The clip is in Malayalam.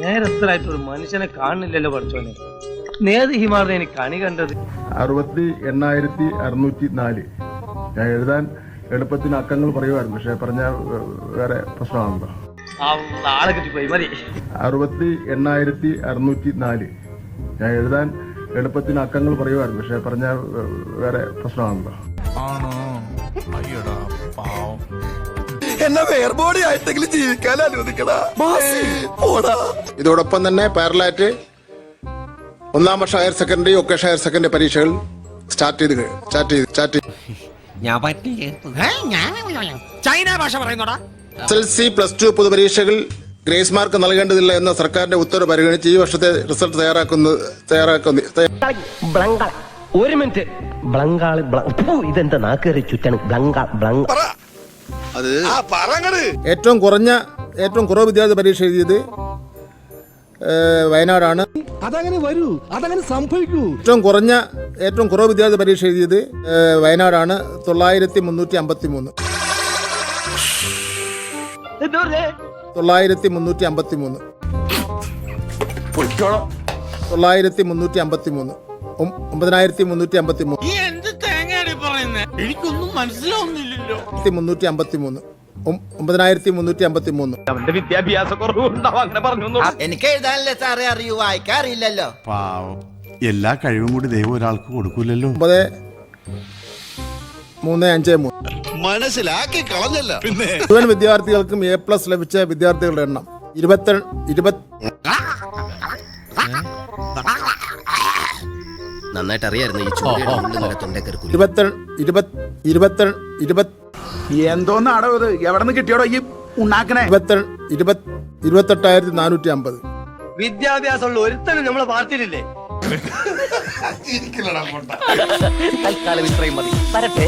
നേരത്തിലായിട്ട് ഒരു മനുഷ്യനെ കാണുന്നില്ലല്ലോ പഠിച്ചോനെ. നേത് ഹിമാറിനെ എനിക്ക് കണി കണ്ടത്. 68,604. ഞാൻ എഴുതാൻ എളുപ്പത്തിന് അക്കങ്ങൾ പറയുമായിരുന്നു, പക്ഷെ പറഞ്ഞ വേറെ പ്രശ്നമാണല്ലോ. ആളെ കിട്ടിപ്പോയി മതി. 68,604. ഞാൻ എഴുതാൻ എളുപ്പത്തിന് അക്കങ്ങൾ പറയുമായിരുന്നു, പക്ഷെ പറഞ്ഞ വേറെ പ്രശ്നമാണല്ലോ. എന്നെ വേർബോഡി ആയിട്ടെങ്കിലും ജീവിക്കാൻ അനുവദിക്കടാ. ഇതോടൊപ്പം തന്നെ പാരലായിട്ട് 1ാം വർഷ higher secondary vocational higher secondary പരീക്ഷകൾ സ്റ്റാർട്ട് ചെയ്ത് SLC +2 പൊതുപരീക്ഷകൾ ഗ്രേസ് മാർക്ക് നൽകേണ്ടതില്ല എന്ന സർക്കാരിന്റെ ഉത്തരവ് പരിഗണിച്ച് ഈ വർഷത്തെ റിസൾട്ട് ഒരു മിനിറ്റ്. ഇതെന്താ നാക്കേറി ചുറ്റാണ്. ഏറ്റവും കുറവ് വിദ്യാർത്ഥി പരീക്ഷ എഴുതിയത് വയനാടാണ്. അതങ്ങനെ വരൂ, അതങ്ങനെ സംഭവിക്കൂ. ഏറ്റവും കുറവ് വിദ്യാർത്ഥി പരീക്ഷ എഴുതിയത് വയനാടാണ്. 9,353. 9,353. 9,353. എനിക്കൊന്നും മനസ്സിലാവുന്നില്ലല്ലോ. 353. 9,353. അവന്റെ വിദ്യാഭ്യാസ കുറവുണ്ടാവും, അങ്ങനെ പറഞ്ഞു. എനിക്ക് എഴുതാനല്ലേ സാറേ അറിയൂ, വായിക്കാറില്ലല്ലോ. പാവം, എല്ലാ കഴിവും കൂടി ദൈവം ഒരാൾക്ക് കൊടുക്കൂലല്ലോ. 9,353. മനസ്സിലാക്കി കളഞ്ഞല്ലോ. പിന്നെ മുഴുവൻ വിദ്യാർത്ഥികൾക്കും A+ ലഭിച്ച വിദ്യാർത്ഥികളുടെ എണ്ണം 20. നന്നായിട്ട് അറിയായിരുന്നു ഈ ചൂട് എന്തോന്നാടോ ഇത്? എവിടെ നിന്ന് കിട്ടിയോടോ ഈ ഉണ്ടാക്കണേ? 28,450. വിദ്യാഭ്യാസമുള്ള ഒരുത്തനും നമ്മളെ പാർട്ടിയിലില്ലേ? തൽക്കാലം ഇത്രയും മതി. വരട്ടെ.